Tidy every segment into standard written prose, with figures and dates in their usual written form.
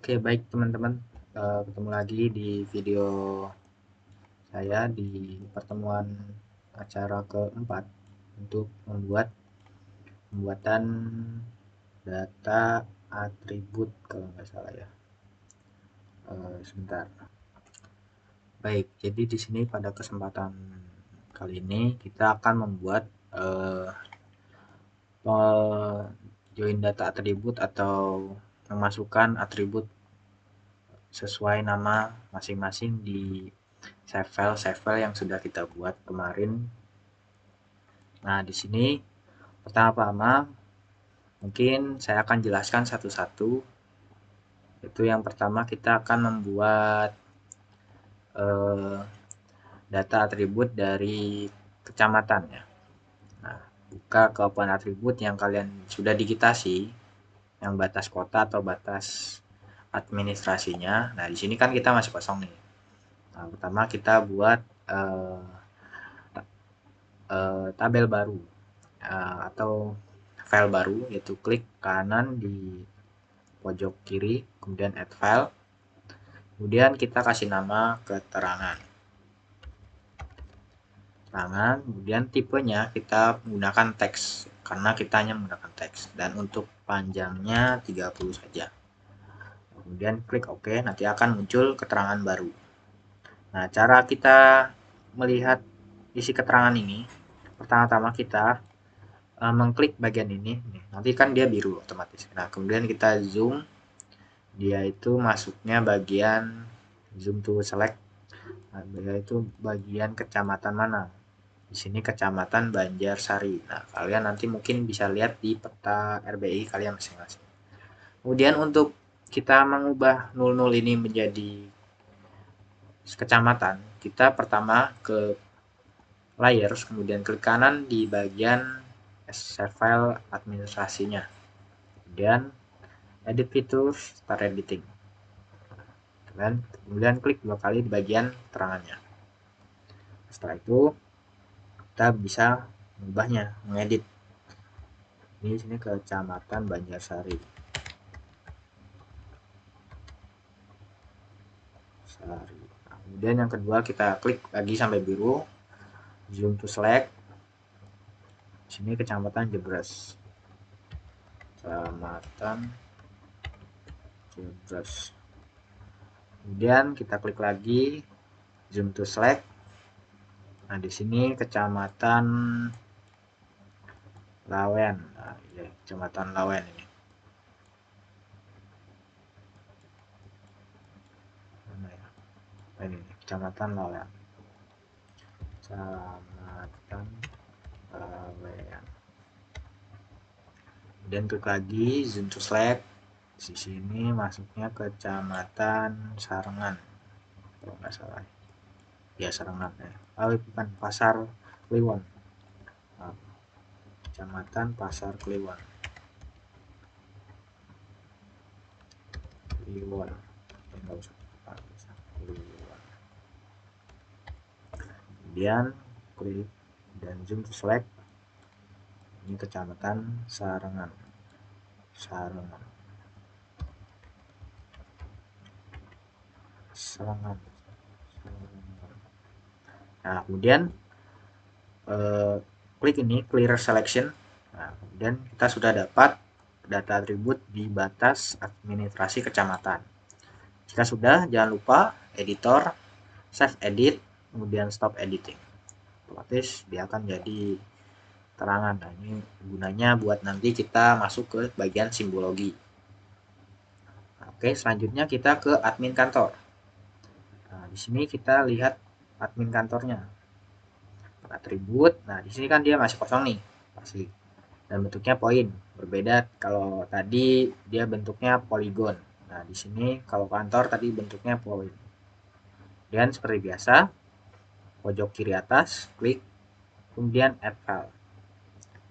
Oke, baik teman-teman. Ketemu lagi di video saya di pertemuan acara keempat untuk pembuatan data atribut kalau nggak salah ya. Sebentar. Baik, jadi di sini pada kesempatan kali ini kita akan membuat join data atribut atau memasukkan atribut sesuai nama masing-masing di save file yang sudah kita buat kemarin. Nah, di sini pertama-tama mungkin saya akan jelaskan satu-satu. Itu yang pertama kita akan membuat eh, data atribut dari kecamatan ya. Nah, buka ke open atribut yang kalian sudah digitasi, yang batas kota atau batas administrasinya. Nah, di sini kan kita masih kosong nih. Nah, pertama kita buat tabel baru atau file baru, yaitu klik kanan di pojok kiri, kemudian add file, kemudian kita kasih nama keterangan, kemudian tipenya kita menggunakan teks karena kita hanya menggunakan teks, dan untuk panjangnya 30 saja. Kemudian klik OK, nanti akan muncul keterangan baru. Nah, cara kita melihat isi keterangan ini, pertama-tama kita mengklik bagian ini, nanti kan dia biru otomatis. Nah, kemudian kita zoom, dia itu masuknya bagian zoom to select, yaitu bagian kecamatan mana. Di sini kecamatan Banjarsari. Nah, kalian nanti mungkin bisa lihat di peta RBI kalian masing-masing. Kemudian untuk kita mengubah 00 ini menjadi kecamatan, kita pertama ke layers, kemudian klik kanan di bagian save file administrasinya. Kemudian edit fitur, start editing. Dan kemudian klik 2 kali di bagian terangannya. Setelah itu kita bisa mengubahnya, mengedit. Ini sini kecamatan Banjarsari. Nah, kemudian yang kedua kita klik lagi sampai biru, zoom to select. Sini kecamatan Jebres. Kecamatan Jebres. Kemudian kita klik lagi, zoom to select. Nah, di sini kecamatan Lawen. Nah, ya, kecamatan Lawen ini. Mana ya? Ini kecamatan Lawen. Kecamatan Lawen. Kemudian klik lagi, zoom to select. Di sini masuknya kecamatan Sarengan. Kalau nggak salah. Ya, Sarengan ya. Oh, bukan, Pasar Kliwon. Nah, kecamatan Pasar Kliwon. Kliwon. Enggak usah. Kliwon. Kemudian klik dan zoom to select. Ini kecamatan Sarengan. Sarengan. Sarengan. Nah, kemudian klik ini clear selection. Nah, kemudian kita sudah dapat data atribut di batas administrasi kecamatan. Jika sudah, jangan lupa editor, save edit, kemudian stop editing. Otomatis dia akan jadi terangan. Nah, ini gunanya buat nanti kita masuk ke bagian simbologi. Oke, selanjutnya kita ke admin kantor. Nah, di sini kita lihat admin kantornya. Atribut. Nah, di sini kan dia masih kosong nih, masih, dan bentuknya poin. Berbeda kalau tadi dia bentuknya poligon. Nah, di sini kalau kantor tadi bentuknya poin. Dan seperti biasa, pojok kiri atas, klik, kemudian add file.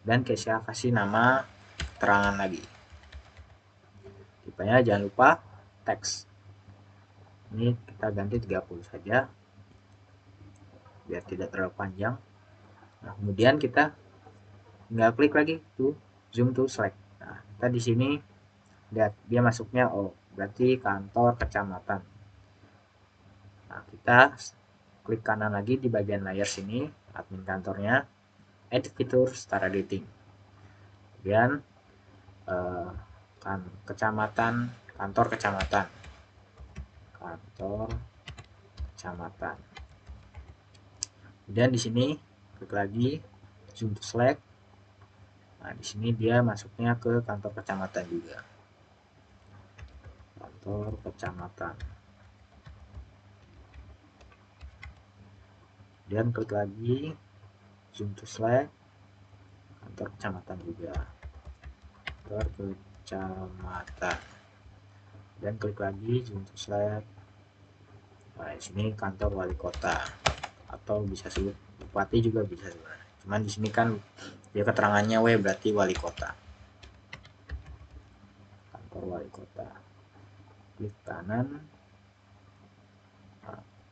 Dan saya kasih nama keterangan lagi. Tipenya jangan lupa teks. Ini kita ganti 30 saja, biar tidak terlalu panjang. Nah, kemudian kita tinggal klik lagi tuh zoom to select. Nah, kita di sini lihat dia masuknya berarti kantor kecamatan. Nah, kita klik kanan lagi di bagian layar sini, admin kantornya, edit fitur, start editing. Kemudian kecamatan, kantor kecamatan, kantor kecamatan. Kemudian di sini klik lagi, zoom to select. Nah, di sini dia masuknya ke kantor kecamatan juga. Kantor kecamatan. Kemudian klik lagi, zoom to select, kantor kecamatan juga. Kantor kecamatan. Dan klik lagi, zoom to select. Nah, di sini kantor wali kota atau bisa sebut bupati juga bisa sebenarnya. Cuman di sini kan dia keterangannya W berarti wali kota. Kantor wali kota. Klik kanan,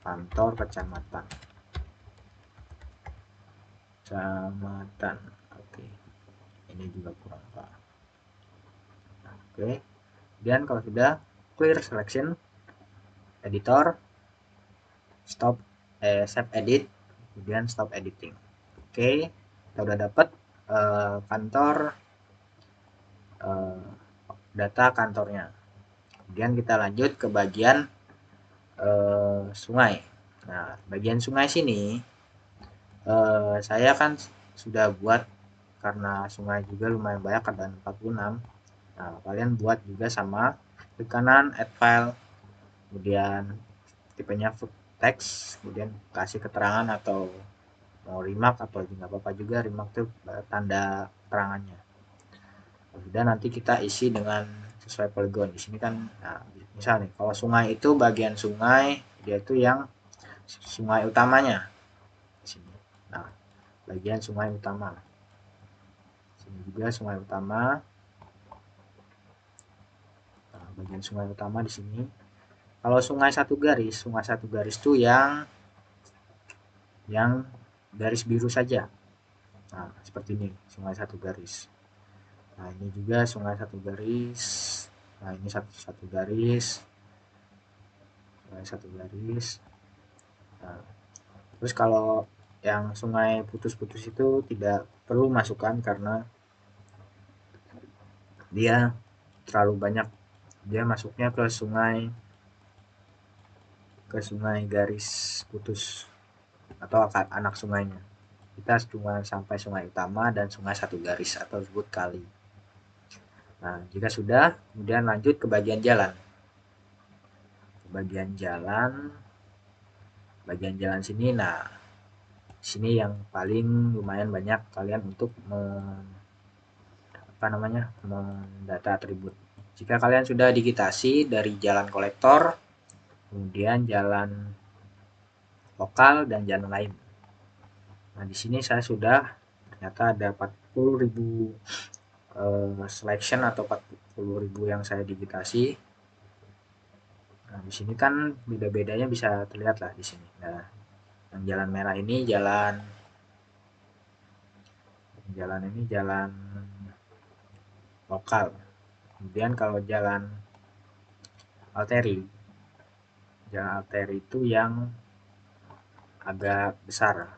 kantor kecamatan. Kecamatan. Oke. Ini juga kurang paham. Oke. Dan kalau sudah clear selection, editor, stop, save edit, kemudian stop editing. Oke, kita udah dapat kantor, data kantornya. Kemudian kita lanjut ke bagian sungai. Nah, bagian sungai sini saya kan sudah buat karena sungai juga lumayan banyak, ada 46. Nah, kalian buat juga sama, klik kanan add file, kemudian tipenya text, kemudian kasih keterangan atau mau remark atau nggak apa-apa juga, remark itu tanda keterangannya. Kemudian nanti kita isi dengan sesuai poligon. Di sini kan, nah, misal nih, kalau sungai itu bagian sungai dia itu yang sungai utamanya. Di sini. Nah, bagian sungai utama. Sini juga sungai utama. Nah, bagian sungai utama di sini. Kalau sungai satu garis itu yang garis biru saja. Nah, seperti ini, sungai satu garis. Nah, ini juga sungai satu garis. Nah, ini satu garis. Sungai satu garis. Nah, terus kalau yang sungai putus-putus itu tidak perlu masukkan karena dia terlalu banyak, dia masuknya ke sungai garis putus atau anak sungainya. Kita cuma sampai sungai utama dan sungai satu garis atau disebut kali. Nah, jika sudah, kemudian lanjut ke bagian jalan. Bagian jalan sini, nah sini yang paling lumayan banyak kalian untuk mendata atribut. Jika kalian sudah digitasi dari jalan kolektor, kemudian jalan lokal dan jalan lain. Nah, di sini saya sudah ternyata ada 40.000 selection atau 40.000 yang saya digitasi. Nah, di sini kan beda-bedanya bisa terlihat lah di sini. Nah, yang jalan merah ini jalan lokal. Kemudian kalau jalan arteri itu yang agak besar,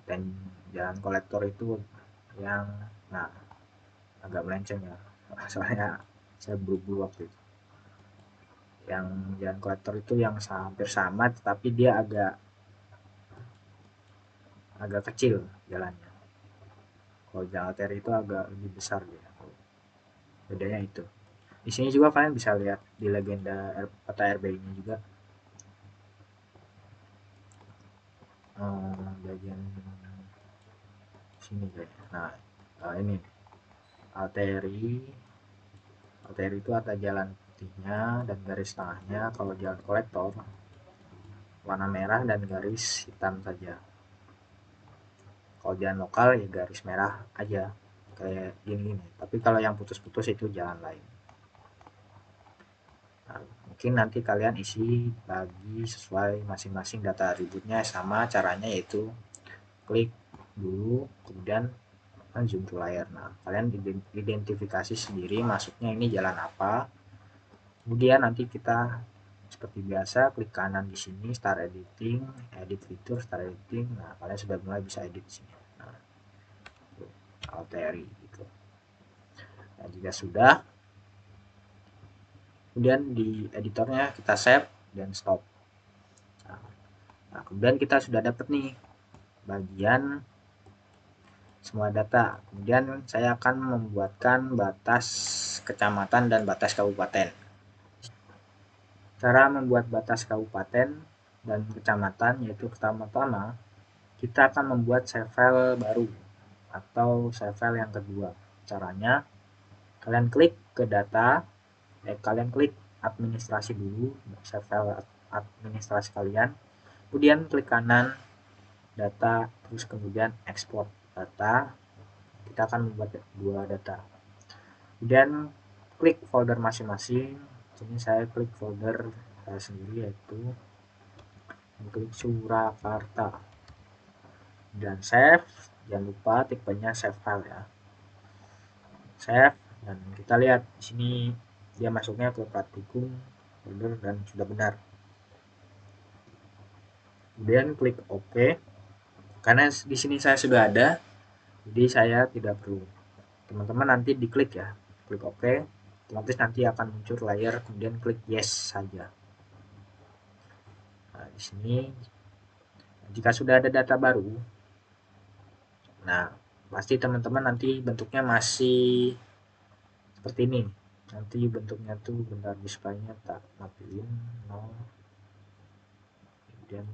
dan jalan kolektor itu yang agak melenceng ya, soalnya saya buru-buru waktu itu. Yang jalan kolektor itu yang hampir sama, tetapi dia agak kecil jalannya. Kalau jalan arteri itu agak lebih besar dia. Bedanya itu. Di sini juga kalian bisa lihat di legenda peta RBI-nya juga. Bagian sini kayaknya. Nah, ini arteri itu ada jalan putihnya dan garis tengahnya. Kalau jalan kolektor warna merah dan garis hitam saja. Kalau jalan lokal ya garis merah aja kayak gini. Tapi kalau yang putus-putus itu jalan lain. Nah, mungkin nanti kalian isi bagi sesuai masing-masing data atributnya. Sama caranya yaitu klik dulu, kemudian zoom to layar. Nah, kalian identifikasi sendiri masuknya ini jalan apa, Kemudian nanti kita seperti biasa klik kanan di sini start editing, edit fitur, start editing. Nah, kalian sudah mulai bisa edit di sini. Nah, alteri gitu. Nah, jika sudah, kemudian di editornya kita save dan stop. Nah, kemudian kita sudah dapat nih bagian semua data. Kemudian saya akan membuatkan batas kecamatan dan batas kabupaten. Cara membuat batas kabupaten dan kecamatan yaitu pertama-tama kita akan membuat save file baru atau save file yang kedua. Caranya kalian klik ke data, kalian klik administrasi dulu, save file administrasi kalian, kemudian klik kanan data, terus kemudian export data. Kita akan membuat dua data. Kemudian klik folder masing-masing. Jadi saya klik folder saya sendiri yaitu klik Surakarta dan save. Jangan lupa tipenya save file ya. Save dan kita lihat di sini dia masuknya ke praktikum folder dan sudah benar. Kemudian klik OK. Karena di sini saya sudah ada, jadi saya tidak perlu. Teman-teman nanti diklik ya, klik OK, otomatis nanti akan muncul layar, kemudian klik yes saja. Nah, di sini jika sudah ada data baru, nah pasti teman-teman nanti bentuknya masih seperti ini. Nanti bentuknya tuh bentar displaynya tak matiin 0, kemudian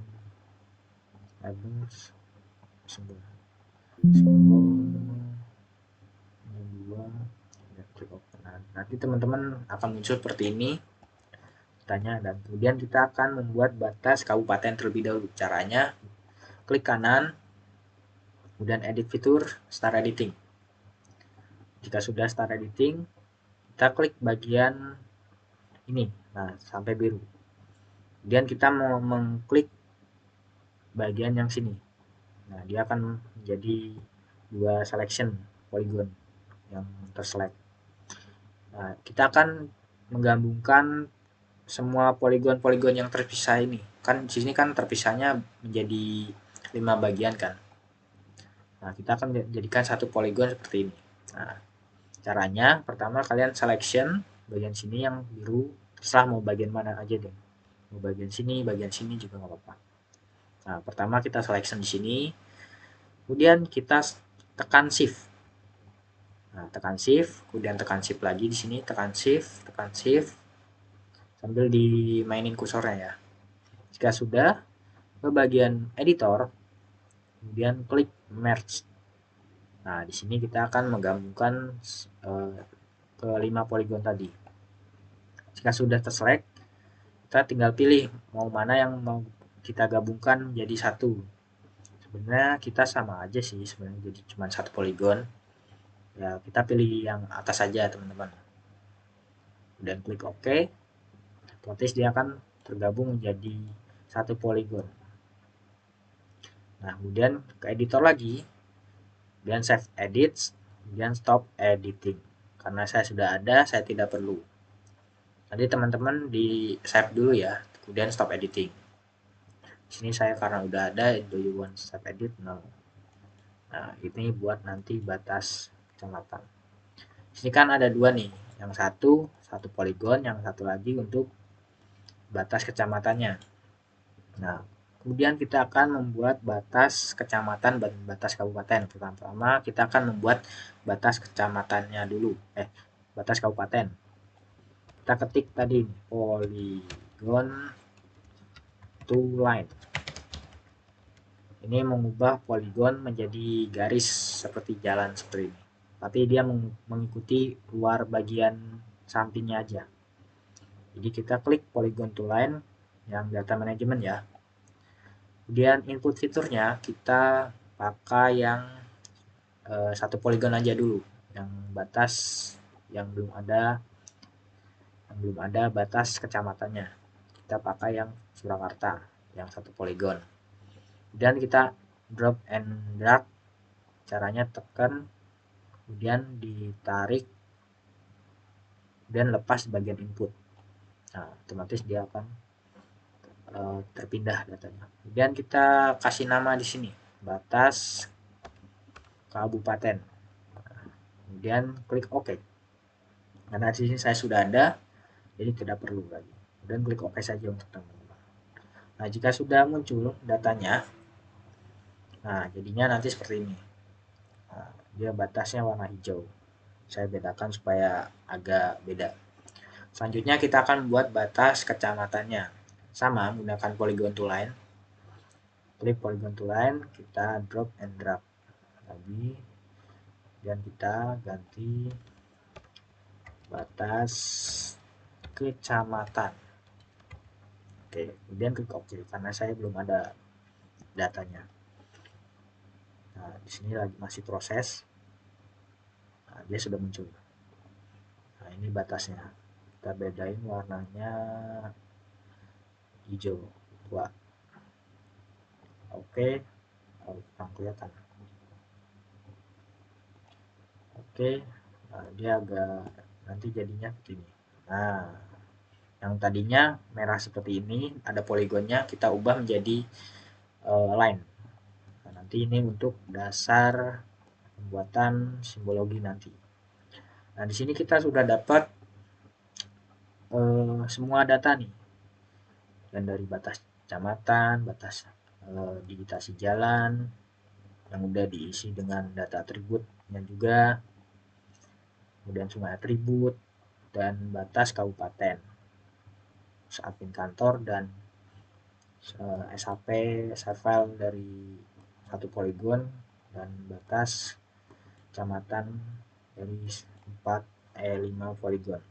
labels simbol dua, klik OK. Nah, nanti teman-teman akan muncul seperti ini tanya, dan kemudian kita akan membuat batas kabupaten terlebih dahulu. Caranya klik kanan, kemudian edit fitur, start editing. Jika sudah start editing, kita klik bagian ini, nah sampai biru. Kemudian kita mau mengklik bagian yang sini. Nah, dia akan menjadi dua selection polygon yang terselect. Nah, kita akan menggabungkan semua poligon-poligon yang terpisah ini. Kan di sini kan terpisahnya menjadi 5 bagian kan. Nah, kita akan jadikan satu poligon seperti ini. Nah, caranya pertama kalian selection bagian sini yang biru, terserah mau bagian mana aja deh. Mau bagian sini juga nggak apa-apa. Nah, pertama kita selection di sini. Kemudian kita tekan shift. Nah, tekan shift, kemudian tekan shift lagi di sini, tekan shift sambil dimainin kursornya ya. Jika sudah, ke bagian editor, kemudian klik merge. Nah, di sini kita akan menggabungkan ke 5 poligon tadi. Jika sudah terselect, kita tinggal pilih mau mana yang mau kita gabungkan jadi satu. Sebenarnya kita sama aja sih, sebenarnya jadi cuma satu poligon. Ya, kita pilih yang atas saja, teman-teman. Dan klik OK. Otomatis dia akan tergabung menjadi satu poligon. Nah, kemudian ke editor lagi, kemudian save edit, kemudian stop editing. Karena saya sudah ada, saya tidak perlu. Nanti teman-teman di save dulu ya, kemudian stop editing. Di sini saya karena udah ada, do you want save edit? No. Nah, ini buat nanti batas kecamatan. Di sini kan ada dua nih, yang satu poligon, yang satu lagi untuk batas kecamatannya. Nah, kemudian kita akan membuat batas kecamatan dan batas kabupaten. Pertama, kita akan membuat batas kecamatannya dulu. Batas kabupaten. Kita ketik tadi polygon to line. Ini mengubah poligon menjadi garis seperti jalan seperti ini. Tapi dia mengikuti luar bagian sampingnya aja. Jadi kita klik polygon to line yang data management ya. Kemudian input fiturnya kita pakai yang satu poligon aja dulu, yang batas yang belum ada batas kecamatannya. Kita pakai yang Surakarta yang satu poligon. Kemudian kita drop and drag, caranya tekan, kemudian ditarik dan lepas bagian input. Nah, otomatis dia akan terpindah datanya. Kemudian kita kasih nama di sini, batas kabupaten. Kemudian klik OK. Karena di sini saya sudah ada, jadi tidak perlu lagi. Kemudian klik OK saja untuk teman-teman. Nah, jika sudah muncul datanya, nah jadinya nanti seperti ini. Nah, dia batasnya warna hijau. Saya bedakan supaya agak beda. Selanjutnya kita akan buat batas kecamatannya. Sama, menggunakan polygon tool line. Klik polygon tool line, kita drop and drag lagi. Dan kita ganti batas kecamatan. Oke, kemudian klik OK karena saya belum ada datanya. Nah, di sini lagi masih proses. Nah, dia sudah muncul. Nah, ini batasnya. Kita bedain warnanya hijau. Tua. Oke, kurang kelihatan. Oke, nah, dia agak nanti jadinya begini. Nah, yang tadinya merah seperti ini, ada poligonnya, kita ubah menjadi line. Nah, nanti ini untuk dasar pembuatan simbologi nanti. Nah, di sini kita sudah dapat semua data nih. Dan dari batas kecamatan, batas digitasi jalan, yang udah diisi dengan data atributnya juga, kemudian semua atribut, dan batas kabupaten, admin kantor, dan SHP, share file dari satu poligon, dan batas kecamatan dari 5 poligon.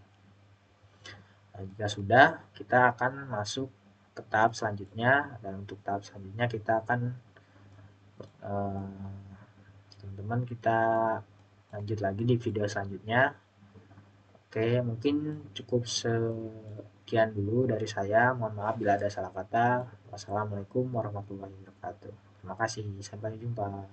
Nah, jika sudah, kita akan masuk ke tahap selanjutnya, dan untuk tahap selanjutnya kita akan teman-teman kita lanjut lagi di video selanjutnya. Oke, mungkin cukup sekian dulu dari saya. Mohon maaf bila ada salah kata. Wassalamualaikum warahmatullahi wabarakatuh. Terima kasih. Sampai jumpa.